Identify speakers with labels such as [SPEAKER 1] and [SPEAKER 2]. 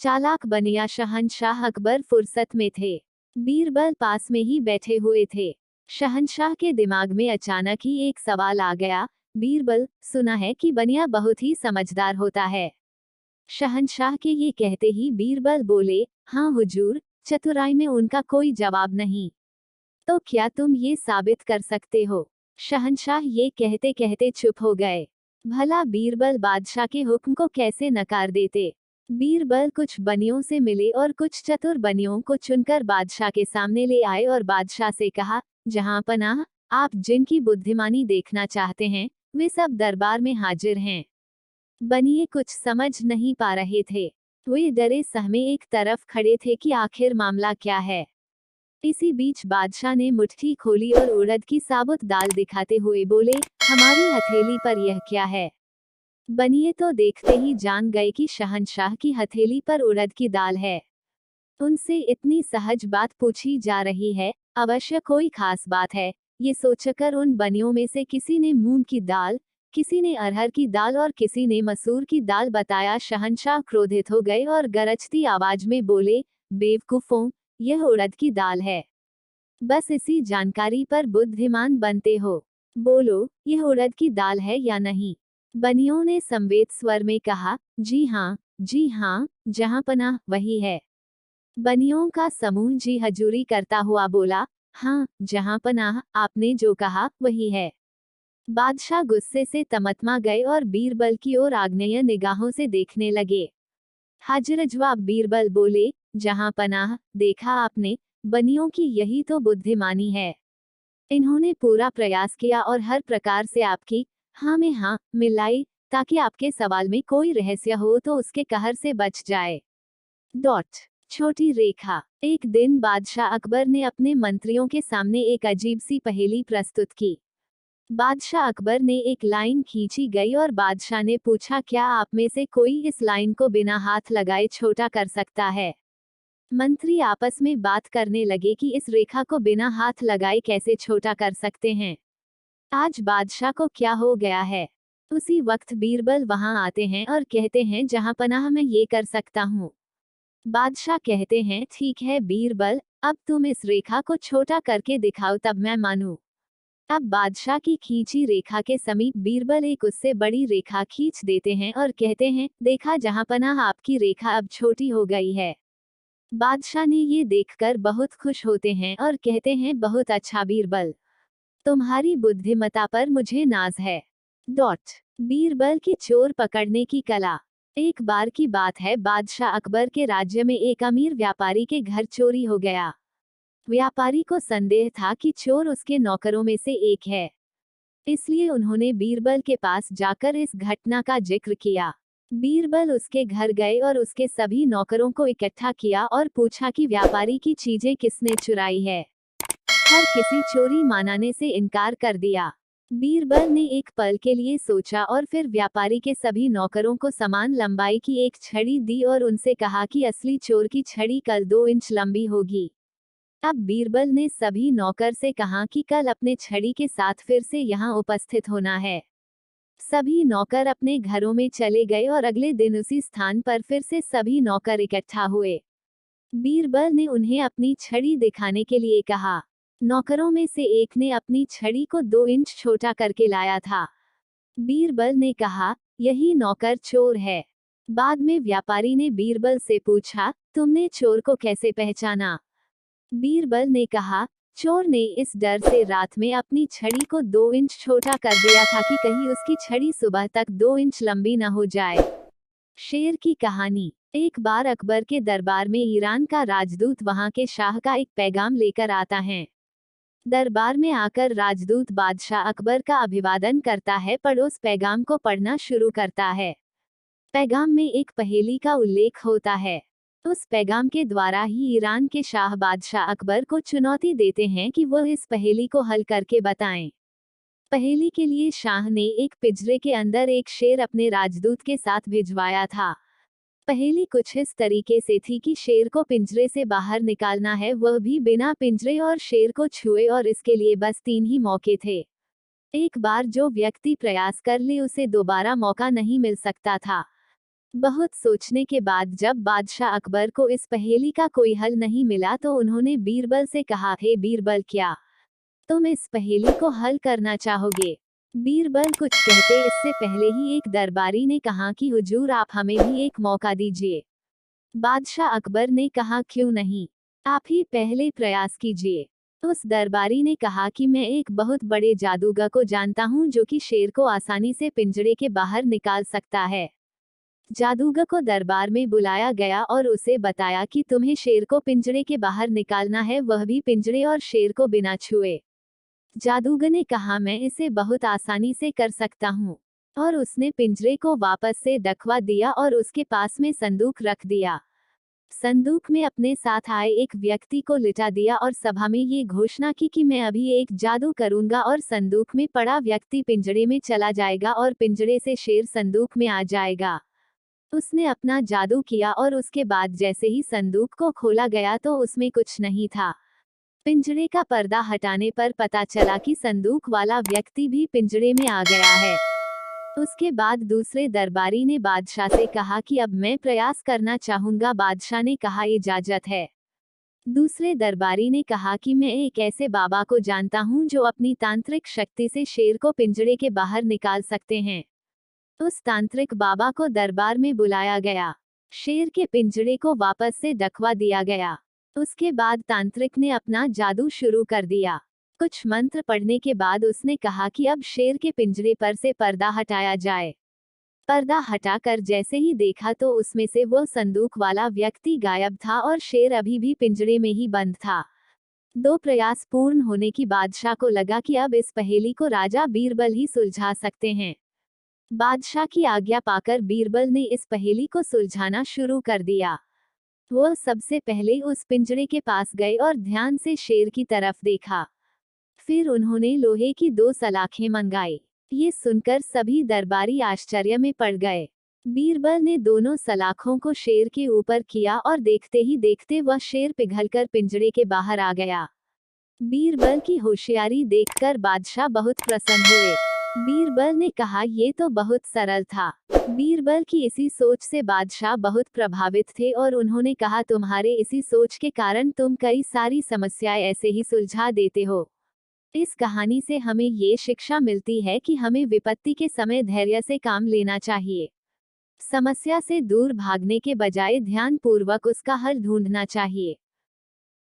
[SPEAKER 1] चालाक बनिया शहंशाह अकबर फुर्सत में थे। बीरबल पास में ही बैठे हुए थे। शहंशाह के दिमाग में अचानक ही एक सवाल आ गया। बीरबल, सुना है कि बनिया बहुत ही समझदार होता है। शहंशाह के ये कहते ही बीरबल बोले, हाँ हुजूर, चतुराई में उनका कोई जवाब नहीं। तो क्या तुम ये साबित कर सकते हो? शहंशाह ये कहते कहते चुप हो गए। भला बीरबल बादशाह के हुक्म को कैसे नकार देते? बीरबल कुछ बनियों से मिले और कुछ चतुर बनियों को चुनकर बादशाह के सामने ले आए और बादशाह से कहा, जहां पनाह, आप जिनकी बुद्धिमानी देखना चाहते हैं, वे सब दरबार में हाजिर हैं। बनिए कुछ समझ नहीं पा रहे थे। वे डरे सहमे एक तरफ खड़े थे कि आखिर मामला क्या है। इसी बीच बादशाह ने मुट्ठी खोली और उड़द की साबुत दाल दिखाते हुए बोले, हमारी हथेली पर यह क्या है? बनिए तो देखते ही जान गए कि शहंशाह की हथेली पर उड़द की दाल है। उनसे इतनी सहज बात पूछी जा रही है, अवश्य कोई खास बात है। ये सोचकर उन बनियों में से किसी ने मूंग की दाल, किसी ने अरहर की दाल और किसी ने मसूर की दाल बताया। शहंशाह क्रोधित हो गए और गरजती आवाज में बोले, बेवकूफों, यह उड़द की दाल है। बस इसी जानकारी पर बुद्धिमान बनते हो। बोलो, यह उड़द की दाल है या नहीं? बनियों ने संवेद स्वर में कहा, जी हाँ, जहां पनाह वही है। बनियों का समूह जी हजूरी करता हुआ बोला, हाँ, जहां पनाह, आपने जो कहा वही है। बादशाह गुस्से से तमतमा गए और बीरबल की ओर आग्नेय निगाहों से देखने लगे। हाजिर जवाब बीरबल बोले, जहां पनाह, देखा आपने, बनियों की यही तो बुद्धिमानी है। इन्होंने पूरा प्रयास किया और हर प्रकार से आपकी हाँ में हाँ मिलाई, ताकि आपके सवाल में कोई रहस्य हो तो उसके कहर से बच जाए। डॉट। छोटी रेखा। एक दिन बादशाह अकबर ने अपने मंत्रियों के सामने एक अजीब सी पहेली प्रस्तुत की। बादशाह अकबर ने एक लाइन खींची गई और बादशाह ने पूछा, क्या आप में से कोई इस लाइन को बिना हाथ लगाए छोटा कर सकता है? मंत्री आपस में बात करने लगे कि इस रेखा को बिना हाथ लगाए कैसे छोटा कर सकते हैं। आज बादशाह को क्या हो गया है? उसी वक्त बीरबल वहां आते हैं और कहते हैं, जहां पनाह मैं ये कर सकता हूँ। बादशाह कहते हैं, ठीक है बीरबल, अब तुम इस रेखा को छोटा करके दिखाओ तब मैं मानूं। अब बादशाह की खींची रेखा के समीप बीरबल एक उससे बड़ी रेखा खींच देते हैं और कहते हैं, देखा जहांपनाह, आपकी रेखा अब छोटी हो गई है। बादशाह ने ये देखकर बहुत खुश होते हैं और कहते हैं, बहुत अच्छा बीरबल, तुम्हारी बुद्धिमत्ता पर मुझे नाज है। डॉट। बीरबल की चोर पकड़ने की कला। एक बार की बात है, बादशाह अकबर के राज्य में एक अमीर व्यापारी के घर चोरी हो गया। व्यापारी को संदेह था कि चोर उसके नौकरों में से एक है, इसलिए उन्होंने बीरबल के पास जाकर इस घटना का जिक्र किया। बीरबल उसके घर गए और उसके सभी नौकरों को इकट्ठा किया और पूछा कि व्यापारी की चीजें किसने चुराई है। हर किसी चोरी मानने से इनकार कर दिया। बीरबल ने एक पल के लिए सोचा और फिर व्यापारी के सभी नौकरों को समान लंबाई की एक छड़ी दी और उनसे कहा कि असली चोर की छड़ी कल 2 इंच लंबी होगी। अब बीरबल ने सभी नौकर से कहा कि कल अपने छड़ी के साथ फिर से यहाँ उपस्थित होना है। सभी नौकर अपने घरों में चले गए और अगले दिन उसी स्थान पर फिर से सभी नौकर इकट्ठा हुए। बीरबल ने उन्हें अपनी छड़ी दिखाने के लिए कहा। नौकरों में से एक ने अपनी छड़ी को 2 इंच छोटा करके लाया था। बीरबल ने कहा, यही नौकर चोर है। बाद में व्यापारी ने बीरबल से पूछा, तुमने चोर को कैसे पहचाना? बीरबल ने कहा, चोर ने इस डर से रात में अपनी छड़ी को 2 इंच छोटा कर दिया था कि कहीं उसकी छड़ी सुबह तक 2 इंच लंबी न हो जाए। शेर की कहानी। एक बार अकबर के दरबार में ईरान का राजदूत वहां के शाह का एक पैगाम लेकर आता है। दरबार में आकर राजदूत बादशाह अकबर का अभिवादन करता है, पर उस पैगाम को पढ़ना शुरू करता है। पैगाम में एक पहेली का उल्लेख होता है। उस पैगाम के द्वारा ही ईरान के शाह बादशाह अकबर को चुनौती देते हैं कि वह इस पहेली को हल करके बताएं। पहेली के लिए शाह ने एक पिंजरे के अंदर एक शेर अपने राजदूत के साथ भिजवाया था। पहेली कुछ इस तरीके से थी कि शेर को पिंजरे से बाहर निकालना है, वह भी बिना पिंजरे और शेर को छुए, और इसके लिए बस 3 ही मौके थे। एक बार जो व्यक्ति प्रयास कर ले उसे दोबारा मौका नहीं मिल सकता था। बहुत सोचने के बाद जब बादशाह अकबर को इस पहेली का कोई हल नहीं मिला तो उन्होंने बीरबल से कहा, हे बीरबल, क्या तुम इस पहेली को हल करना चाहोगे? बीरबल कुछ कहते इससे पहले ही एक दरबारी ने कहा कि हुजूर, आप हमें भी एक मौका दीजिए। बादशाह अकबर ने कहा, क्यों नहीं, आप ही पहले प्रयास कीजिए। उस दरबारी ने कहा कि मैं एक बहुत बड़े जादूगर को जानता हूँ जो कि शेर को आसानी से पिंजरे के बाहर निकाल सकता है। जादूगर को दरबार में बुलाया गया और उसे बताया कि तुम्हें शेर को पिंजरे के बाहर निकालना है, वह भी पिंजरे और शेर को बिना छुए। जादूगर ने कहा, मैं इसे बहुत आसानी से कर सकता हूँ। और उसने पिंजरे को वापस से ढकवा दिया और उसके पास में संदूक रख दिया। संदूक में अपने साथ आए एक व्यक्ति को लिटा दिया और सभा में ये घोषणा की कि मैं अभी एक जादू करूंगा और संदूक में पड़ा व्यक्ति पिंजरे में चला जाएगा और पिंजरे से शेर संदूक में आ जाएगा। उसने अपना जादू किया और उसके बाद जैसे ही संदूक को खोला गया तो उसमें कुछ नहीं था। पिंजरे का पर्दा हटाने पर पता चला कि संदूक वाला व्यक्ति भी पिंजरे में आ गया है। उसके बाद दूसरे दरबारी ने बादशाह से कहा कि अब मैं प्रयास करना चाहूंगा। बादशाह ने कहा, इजाजत है। दूसरे दरबारी ने कहा कि मैं एक ऐसे बाबा को जानता हूं जो अपनी तांत्रिक शक्ति से शेर को पिंजरे के बाहर निकाल सकते हैं। उस तांत्रिक बाबा को दरबार में बुलाया गया। शेर के पिंजरे को वापस से ढकवा दिया गया। उसके बाद तांत्रिक ने अपना जादू शुरू कर दिया। कुछ मंत्र पढ़ने के बाद उसने कहा कि अब शेर के पिंजरे पर से पर्दा हटाया जाए। पर्दा हटाकर जैसे ही देखा तो उसमें से वो संदूक वाला व्यक्ति गायब था और शेर अभी भी पिंजरे में ही बंद था। 2 प्रयास पूर्ण होने की बादशाह को लगा कि अब इस पहेली को राजा बीरबल ही सुलझा सकते हैं। बादशाह की आज्ञा पाकर बीरबल ने इस पहेली को सुलझाना शुरू कर दिया। वह सबसे पहले उस पिंजरे के पास गए और ध्यान से शेर की तरफ देखा। फिर उन्होंने लोहे की 2 सलाखें मंगाई। ये सुनकर सभी दरबारी आश्चर्य में पड़ गए। बीरबल ने दोनों सलाखों को शेर के ऊपर किया और देखते ही देखते वह शेर पिघलकर पिंजरे के बाहर आ गया। बीरबल की होशियारी देखकर बादशाह बहुत प्रसन्न हुए। बीरबल ने कहा, ये तो बहुत सरल था। बीरबल की इसी सोच से बादशाह बहुत प्रभावित थे और उन्होंने कहा, तुम्हारे इसी सोच के कारण तुम कई सारी समस्याएं ऐसे ही सुलझा देते हो। इस कहानी से हमें ये शिक्षा मिलती है कि हमें विपत्ति के समय धैर्य से काम लेना चाहिए। समस्या से दूर भागने के बजाय ध्यानपूर्वक उसका हल ढूंढना चाहिए।